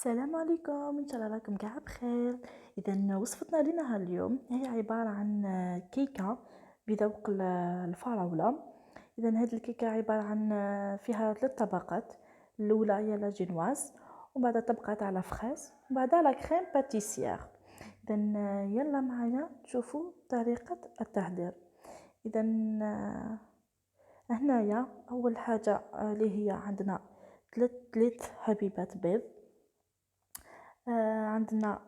السلام عليكم، ان شاء الله راكم كاع بخير. اذا وصفتنا لنهار اليوم هي عباره عن كيكه بذوق الفراوله. اذا هذه الكيكه عباره عن فيها 3 طبقات. الاولى هي لا جينواز، ومن بعد طبقه على فخاز، ومن بعد لا كريم باتيسير. اذا يلا معايا تشوفوا طريقه التحضير. اذا هنايا اول حاجه اللي هي عندنا 3 حبيبات بيض. عندنا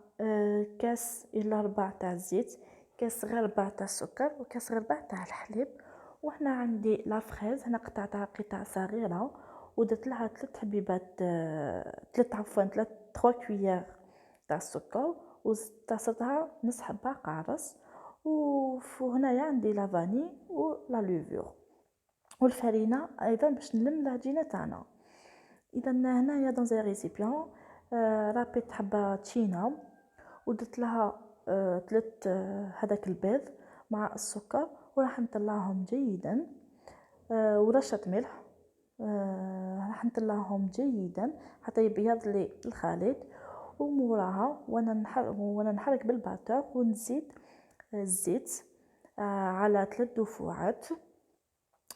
كاس الى ربع تاع الزيت، كاس غير ربع تاع السكر، وكاس غير ربع تاع الحليب. وهنا عندي لا فريز، هنا قطعتها قطع صغيره ودرت لها 3 حبيبات، 3 كويير تاع السكر، وعصرتها نص حبه قارص. وهنايا عندي لا فاني ولا لوفور والفرينه ايضا باش نلم العجينه تاعنا. اذا هنايا دون زي ريسيبيون رابيت حبه تشينا ودرت لها 3 هذاك البيض مع السكر، وراح نطلعهم جيدا، ورشة ملح. راح نطلعهم جيدا حتى يبيض لي الخليط. وموراها وانا نحرك بالباتور ونزيد الزيت على 3 دفعات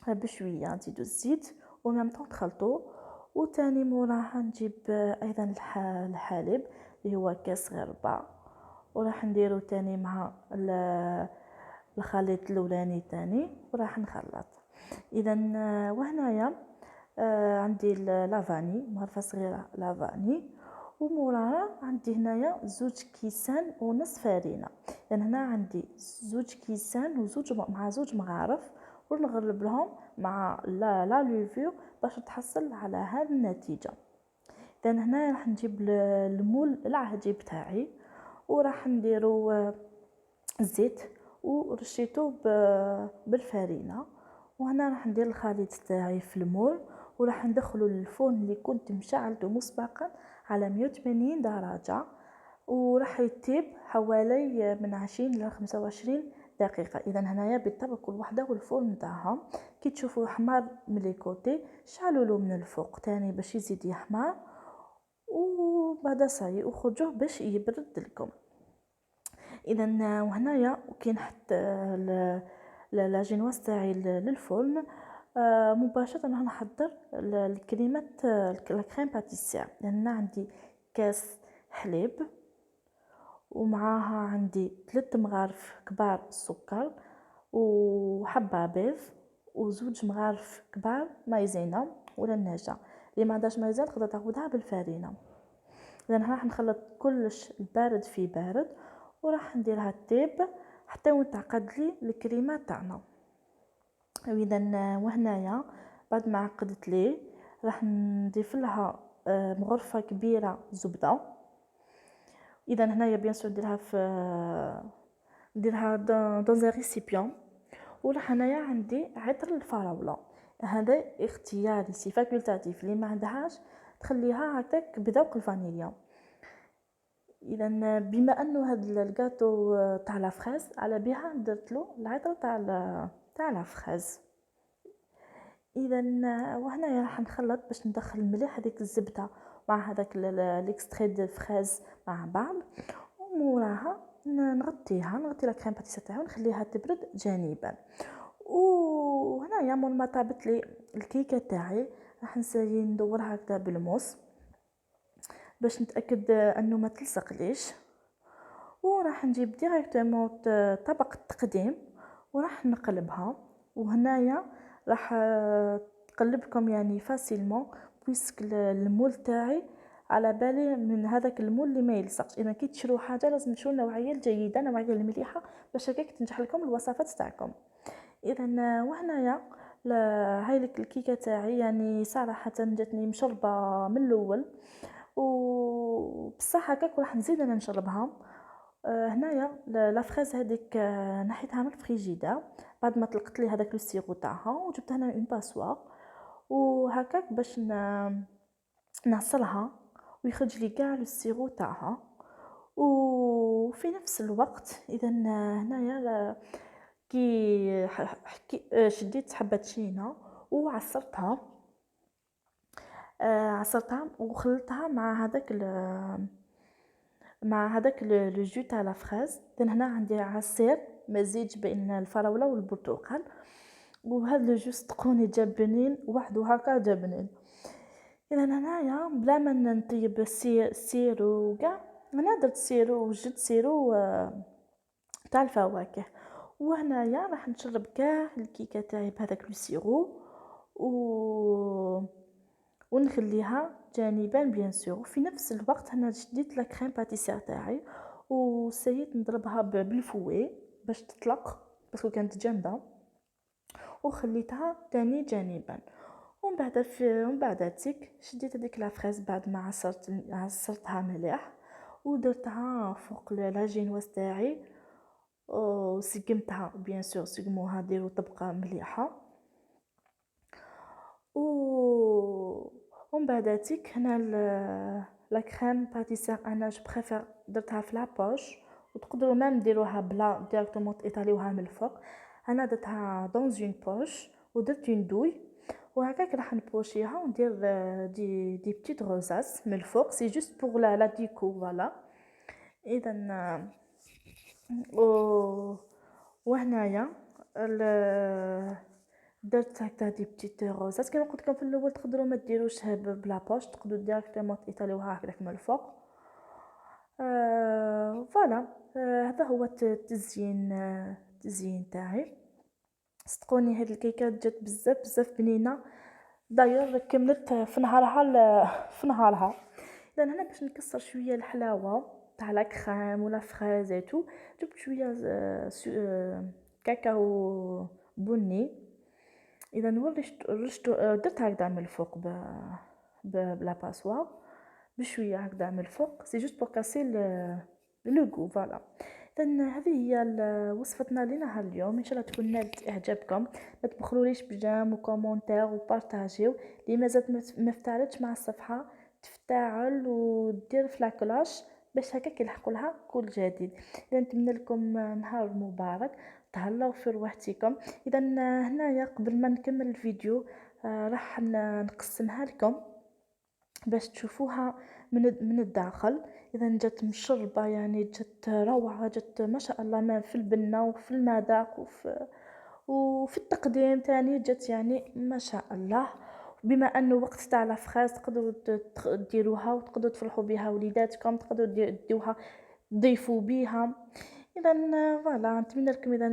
بشويه. نزيدو الزيت وميم طون نخلطو. وتاني موراها نجيب ايضا الحليب اللي هو كاس غير ربع، وراح نديرو تاني مع الخليط الاولاني تاني وراح نخلط. اذا وهنايا عندي لافاني مغرفه صغيره لافاني، وموراها عندي هنايا 2 كيسان ونص فرينه. لان هنا عندي 2 كيسان مع 2 مغارف، ونغلب لهم مع لا لوفور باش تحصل على هذه النتيجه. اذا هنا راح نجيب المول العهدي بتاعي، وراح نديرو الزيت ورشيته بالفرينه. وهنا راح ندير الخليط تاعي في المول، وراح ندخله للفرن اللي كنت مشعلته مسبقا على 180 درجه، وراح يطيب حوالي من 20 ل 25 دقيقه. اذا هنايا بالطبع كل وحده والفرن تاعها. كي تشوفوا حمار من لي كوتي شعلوا له من الفوق تاني باش يزيد يحمر، وبعد صاي وخرجوه باش يبرد لكم. اذا وهنايا كي نحط لا جينواز تاعي للفرن، مباشره راح نحضر الكريمه، الكريم باتيسير. لان عندي كاس حليب، ومعاها عندي 3 مغارف كبار سكر، وحبه بيض، و2 مغارف كبار مايزينا ولا النجا. اللي ما عندهاش مايزينا تقدر تاخذها بالفرينه. اذا راح نخلط كلش البارد في بارد، وراح نديرها طيب حتى وتعقد لي الكريمه تاعنا. واذا وهنايا بعد ما عقدت لي راح نضيف لها مغرفه كبيره زبده. اذا هنايا بيان سور نديرها دون ان ريسيبيون. وراح هنايا عندي عطر الفراوله، هذا اختياري سي فاكولتاتيف، اللي ما عندهاش تخليها هكاك بذوق الفانيليا. اذا بما انه هذا الكاطو تاع لا فريز على بها درت له العطر تاع لا فريز. اذا وهنايا راح نخلط باش ندخل مليح هذيك الزبده مع هذاك ليكستري دو فريز مع بعض. وموراها نغطي لا كريم باتيسير تاعها ونخليها تبرد جانبا. وهنايا مول ما طابت لي الكيكه تاعي راح نسالي ندورها هكذا بالموس باش نتاكد انه ما تلصق ليش. وراح نجيب ديريكتومون طبق التقديم وراح نقلبها. وهنايا راح تقلبكم يعني فاسيلمون، بويسك المول تاعي على بالي من هذاك المول اللي ما يلصقش. اذا كي تشرو حاجه لازم تشرو نوعيه جيده، نوعيه المليحه، باش هكاك تنجح لكم الوصفات تاعكم. اذا وهنايا هاي لك الكيكه تاعي، يعني صراحه جاتني مشربه من الاول، وبصح هكاك راح نزيد انا نشربها. هنايا لا فريز هذيك نحيتها من الفريجيدير بعد ما طلقت لي هذاك لو سيرو تاعها، وجبت هنا اون باسوار وهكاك باش نعصرها ويخرج لي كاع لو سيرو تاعها. وفي نفس الوقت اذا هنايا كي شديت حبه شينا وعصرتها. عصرتها وخلطتها مع هذاك لو جو تاع لا فريز. لان هنا عندي عصير مزيج بين الفراوله والبرتقال، وهذا لو جو صدقوني جاب بنين وحده هكا جاب بنين. اذا هنايا بلا ما نطيب السيرو وكاع، انا درت سيرو وجدت سيرو تاع الفواكه. وهنايا راح نشرب كاع الكيكه تاعي بهذاك لو سيرو و ونخليها جانبا بيان سور. في نفس الوقت انا شديت لا كريم باتيسير تاعي وسيت نضربها بالفوي باش تطلق باسكو كانت جامده، وخليتها تاني جانبا. ومن بعد تيك شديت هذيك لا فريز بعد ما عصرتها مليح ودرتها فوق العجينواس تاعي وسقمتها بيان سور. سقموها ديروا طبقه مليحه و ومن بعد تيك هنا لا كريم باتيسير انا جو بريفير درتها في لابوش، وتقدروا مام ديروها بلا ديريكتومون تايطاليوها من الفوق. انا درتها دون اون بوش ودرت اون دوي، وهكاك راح نبوشيها وندير دي بتيت روزاس من الفوق. سي جوست بور لا ديكو فوالا. اذا وهنايا درت هكا دي بتيت روزات. كما قلت لكم في الاول تقدروا ما ديروش بلا بوش، تقدروا ديريكتومون تيطاليوها هكذاك من الفوق. فوالا. هذا هو التزيين تاعي. صدقوني هاد الكيكه جات بزاف بزاف بنينه. داير كملت في نهارها. اذا هنا باش نكسر شويه الحلاوه تاع لا كريم ولا فريزيتو، جبت شويه كاكاو بني. اذا رشت درت هكذا من الفوق بلا باسوار بشويه هكذا من الفوق. سي جوست بور كاسي لو غو فوالا. اذا هذه هي وصفتنا لنهار اليوم، ان شاء الله تكون نالت اعجابكم. ما تبخلوليش بجام وكومونتير وبارطاجيو. اللي مازالت ما افتعلتش مع الصفحه تفتعل ودير في لاكلاش باش هكاك يلحقوا لها كل جديد. اذا نتمنى لكم نهار مبارك، تهلاو في روحتكم. اذا هنايا قبل ما نكمل الفيديو راح نقسمها لكم باش تشوفوها من الداخل. اذا جات مشربه يعني جات روعه، جات ما شاء الله، ما في البنه وفي المذاق وفي التقديم تاني جات يعني ما شاء الله. بما انه وقت تاع لا فريز تقدروا ديروها وتقدروا تفرحوا بها وليداتكم، تقدروا ديروها تضيفوا بيها. اذا فوالا، نتمنى لكم اذا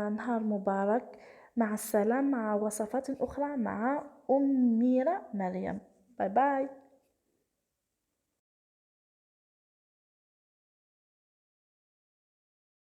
نهار مبارك. مع السلامه، مع وصفات اخرى مع ام ميرا مريم. باي باي.